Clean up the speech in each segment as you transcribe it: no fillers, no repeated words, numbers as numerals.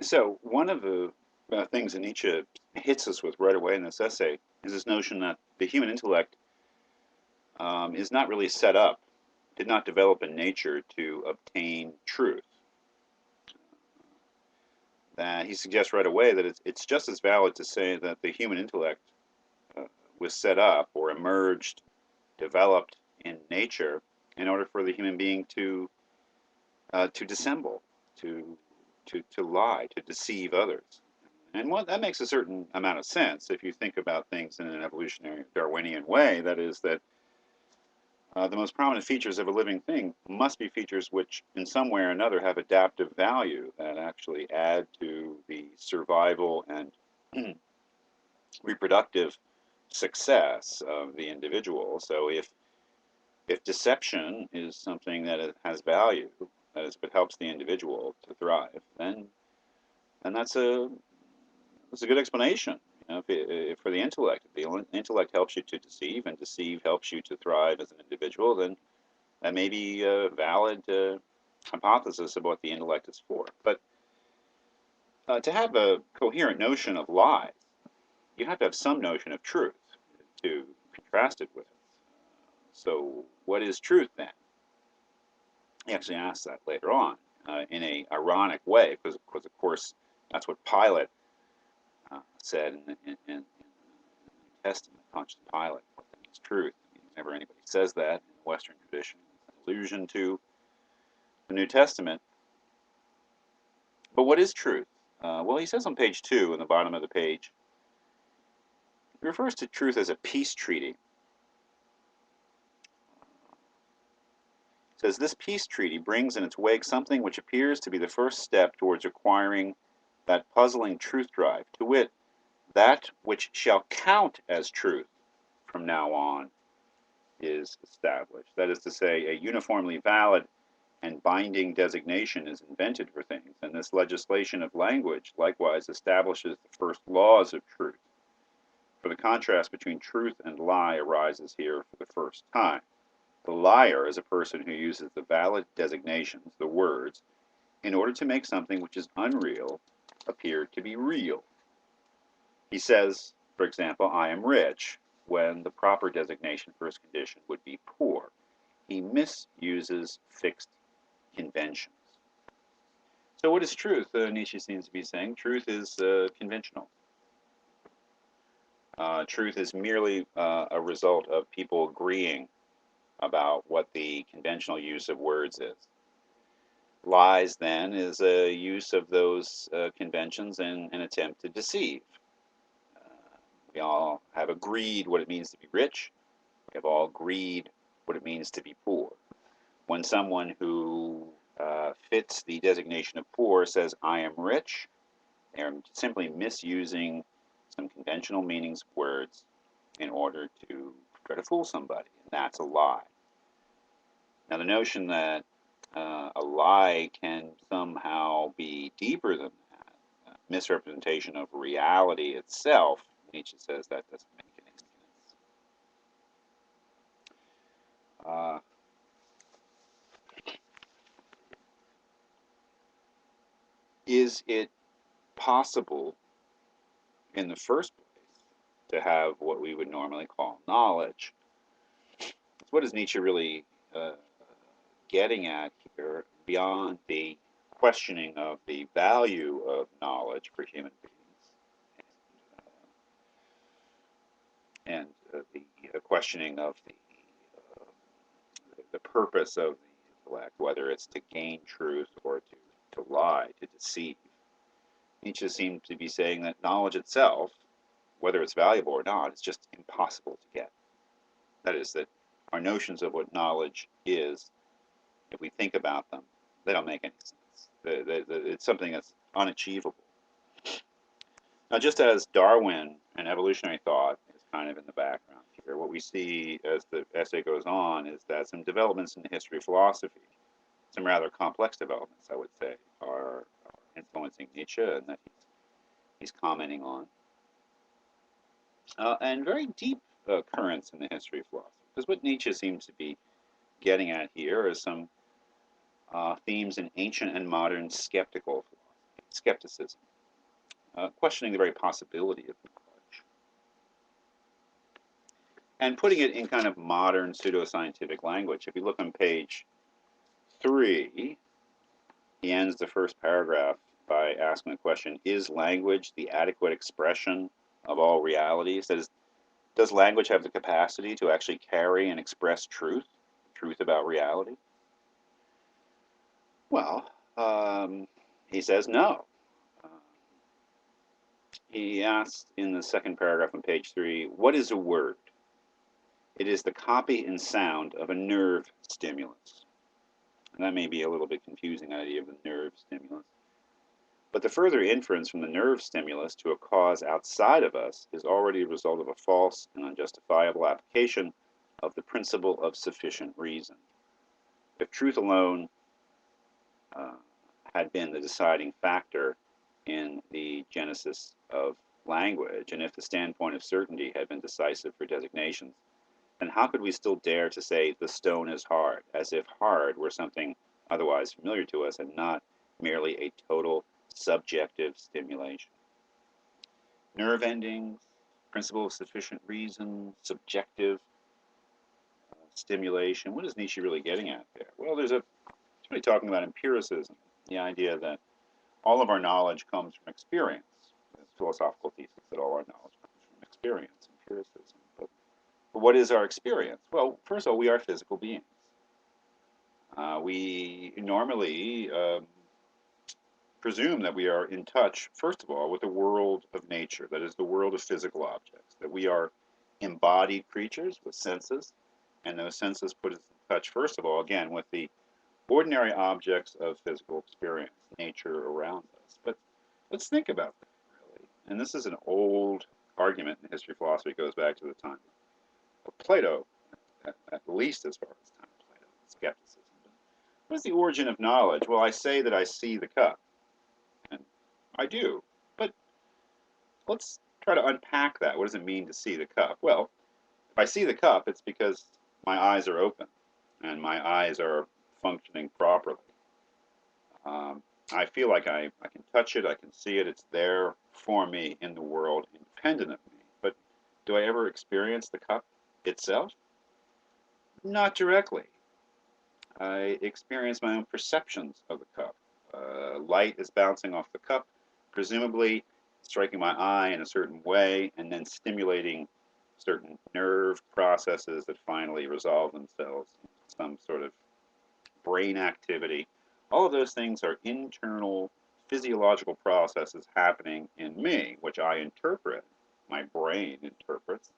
So one of the things that Nietzsche hits us with right away in this essay is this notion that the human intellect is not really set up, did not develop in nature to obtain truth. That he suggests right away that it's just as valid to say that the human intellect uh, was set up or emerged, developed in nature in order for the human being to dissemble, to to lie, to deceive others. And what that makes a certain amount of sense if you think about things in an evolutionary Darwinian way. That is that the most prominent features of a living thing must be features which, in some way or another, have adaptive value that actually add to the survival and reproductive success of the individual. So if deception is something that has value, that is, if it helps the individual to thrive, then that's a good explanation. You know, if for the intellect, if the intellect helps you to deceive, and deceive helps you to thrive as an individual, then that may be a valid hypothesis of what the intellect is for. But to have a coherent notion of lies, you have to have some notion of truth to contrast it with. So, what is truth then? He actually asks that later on in a ironic way, because of course that's what Pilate said in the Testament, Pontius Pilate. What is truth? Never anybody says that in the Western tradition. It's an allusion to the New Testament. But what is truth? Well, he says on page 2, in the bottom of the page, he refers to truth as a peace treaty. He says this peace treaty brings in its wake something which appears to be the first step towards acquiring that puzzling truth drive, to wit, that which shall count as truth from now on is established. That is to say, a uniformly valid and binding designation is invented for things, and this legislation of language likewise establishes the first laws of truth. For the contrast between truth and lie arises here for the first time. The liar is a person who uses the valid designations, the words, in order to make something which is unreal appear to be real. He says, for example, I am rich, when the proper designation for his condition would be poor. He misuses fixed conventions. So, what is truth? Nietzsche seems to be saying truth is conventional. Truth is merely a result of people agreeing about what the conventional use of words is. Lies, then, is a use of those conventions in an attempt to deceive. We all have agreed what it means to be rich. We have all agreed what it means to be poor. When someone who fits the designation of poor says, I am rich, they're simply misusing some conventional meanings of words in order to try to fool somebody. And that's a lie. Now, the notion that a lie can somehow be deeper than that, misrepresentation of reality itself, Nietzsche says that doesn't make any sense. Uh, is it possible in the first place to have what we would normally call knowledge? What is Nietzsche really getting at here beyond the questioning of the value of knowledge for human beings and the questioning of the purpose of the intellect, whether it's to gain truth or to lie, to deceive? Nietzsche seems to be saying that knowledge itself, whether it's valuable or not, is just impossible to get. That is, that our notions of what knowledge is, if we think about them, they don't make any sense. It's something that's unachievable. Now, just as Darwin and evolutionary thought is kind of in the background here, what we see as the essay goes on is that some developments in the history of philosophy, some rather complex developments, I would say, are influencing Nietzsche and that he's commenting on. And very deep currents in the history of philosophy. Because what Nietzsche seems to be getting at here is some themes in ancient and modern skeptical philosophy. skepticism, questioning the very possibility of knowledge, and putting it in kind of modern pseudoscientific language. If you look on page 3, he ends the first paragraph by asking the question, is language the adequate expression of all realities? That is, does language have the capacity to actually carry and express truth about reality? Well, he says no. Uh, he asks in the second paragraph on page 3, what is a word? It is the copy in sound of a nerve stimulus. And that may be a little bit confusing, idea of the nerve stimulus. But the further inference from the nerve stimulus to a cause outside of us is already a result of a false and unjustifiable application of the principle of sufficient reason. If truth alone uh, had been the deciding factor in the genesis of language, and if the standpoint of certainty had been decisive for designations, then how could we still dare to say the stone is hard, as if hard were something otherwise familiar to us and not merely a total subjective stimulation? Nerve endings, principle of sufficient reason, subjective stimulation. What is Nietzsche really getting at there? Well, he's really talking about empiricism, the idea that all of our knowledge comes from experience. It's a philosophical thesis that all our knowledge comes from experience, empiricism. But what is our experience? Well, first of all, we are physical beings. We normally presume that we are in touch, first of all, with the world of nature, that is the world of physical objects, that we are embodied creatures with senses, and those senses put us in touch, first of all, again, with the ordinary objects of physical experience, nature around us. But let's think about that, really. And this is an old argument in history philosophy. It goes back to the time of Plato, at least as far as the time of Plato, skepticism. What is the origin of knowledge? Well, I say that I see the cup, and I do. But let's try to unpack that. What does it mean to see the cup? Well, if I see the cup, it's because my eyes are open and my eyes are functioning properly. Um, I feel like I can touch it, I can see it, it's there for me in the world, independent of me. But do I ever experience the cup itself? Not directly. I experience my own perceptions of the cup. Light is bouncing off the cup, presumably striking my eye in a certain way, and then stimulating certain nerve processes that finally resolve themselves into some sort of brain activity. All of those things are internal physiological processes happening in me, which I interpret, my brain interprets,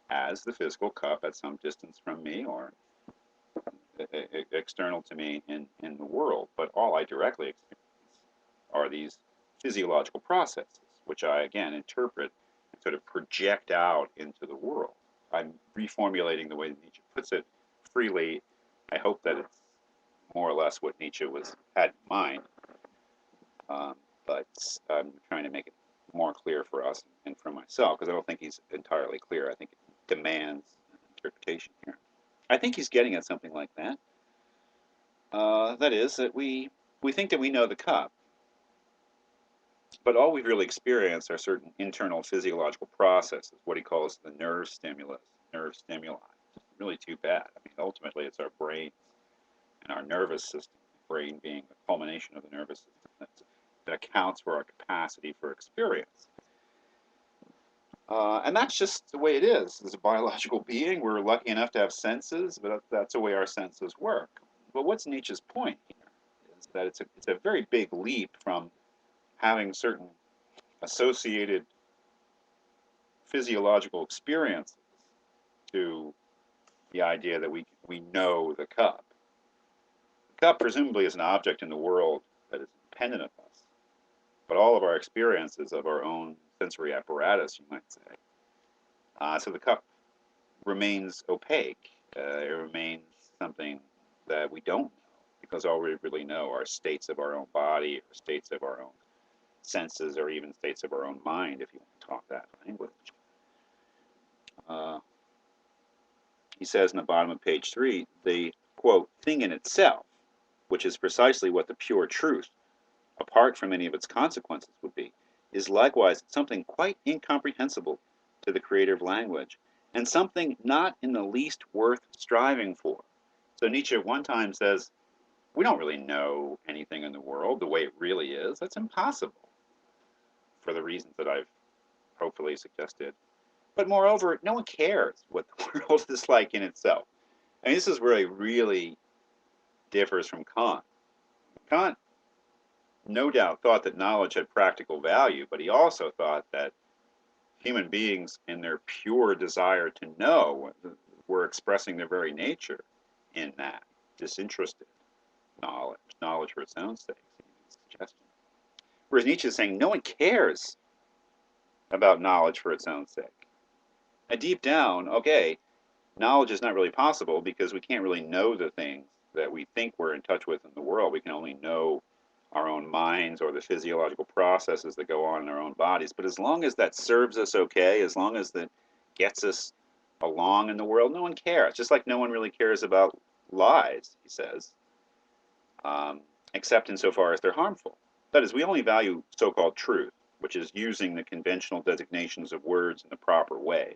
as the physical cup at some distance from me or external to me in the world. But all I directly experience are these physiological processes, which I, again, interpret and sort of project out into the world. I'm reformulating the way Nietzsche puts it freely. I hope that it's more or less what Nietzsche had in mind, um, but I'm trying to make it more clear for us and for myself, because I don't think he's entirely clear. I think it demands interpretation here. I think he's getting at something like that. That is, that we think that we know the cup, but all we've really experienced are certain internal physiological processes, what he calls the nerve stimuli. It's really too bad. I mean, ultimately, it's our brains and our nervous system, the brain being the culmination of the nervous system that accounts for our capacity for experience. And that's just the way it is. As a biological being, we're lucky enough to have senses, but that's the way our senses work. But what's Nietzsche's point here is that it's a very big leap from having certain associated physiological experiences to the idea that we know the cup. The cup presumably is an object in the world that is independent of us, but all of our experiences of our own sensory apparatus, you might say. So the cup remains opaque. It remains something that we don't know, because all we really know are states of our own body, or states of our own senses, or even states of our own mind, if you want to talk that language. Uh, he says in the bottom of page 3, the, quote, thing in itself, which is precisely what the pure truth apart from any of its consequences would be, is likewise something quite incomprehensible to the creator of language, and something not in the least worth striving for. So Nietzsche one time says, we don't really know anything in the world the way it really is. That's impossible for the reasons that I've hopefully suggested. But moreover, no one cares what the world is like in itself. I mean, this is where he really differs from Kant. Kant, no doubt, thought that knowledge had practical value, but he also thought that human beings, in their pure desire to know, were expressing their very nature in that disinterested knowledge for its own sake. Suggestion. Whereas Nietzsche is saying no one cares about knowledge for its own sake. And deep down, okay, knowledge is not really possible because we can't really know the things that we think we're in touch with in the world. We can only know our own minds or the physiological processes that go on in our own bodies. But as long as that serves us okay, as long as that gets us along in the world, no one cares. Just like no one really cares about lies, he says, except insofar as they're harmful. That is, we only value so-called truth, which is using the conventional designations of words in the proper way.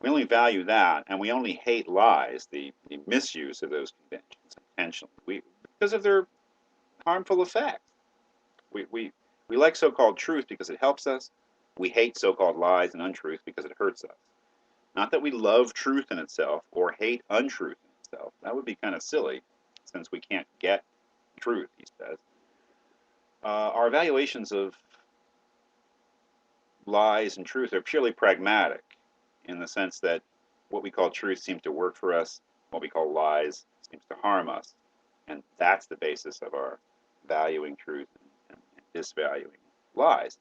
We only value that, and we only hate lies, the misuse of those conventions intentionally, because of their harmful effects. We like so-called truth because it helps us. We hate so-called lies and untruth because it hurts us. Not that we love truth in itself or hate untruth in itself. That would be kind of silly, since we can't get truth, he says. Our evaluations of lies and truth are purely pragmatic in the sense that what we call truth seems to work for us, what we call lies seems to harm us. And that's the basis of our valuing truth and disvaluing lies.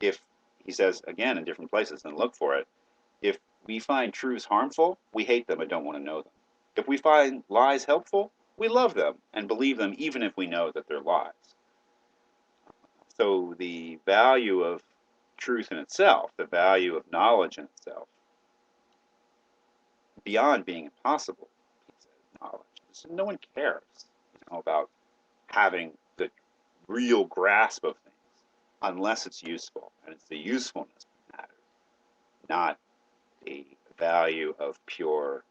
If, he says again in different places, and look for it, if we find truths harmful, we hate them and don't want to know them. If we find lies helpful, we love them and believe them even if we know that they're lies. So the value of truth in itself, the value of knowledge in itself, beyond being impossible, he says, knowledge. So no one cares, about having the real grasp of things unless it's useful. And it's the usefulness that matters, not the value of pure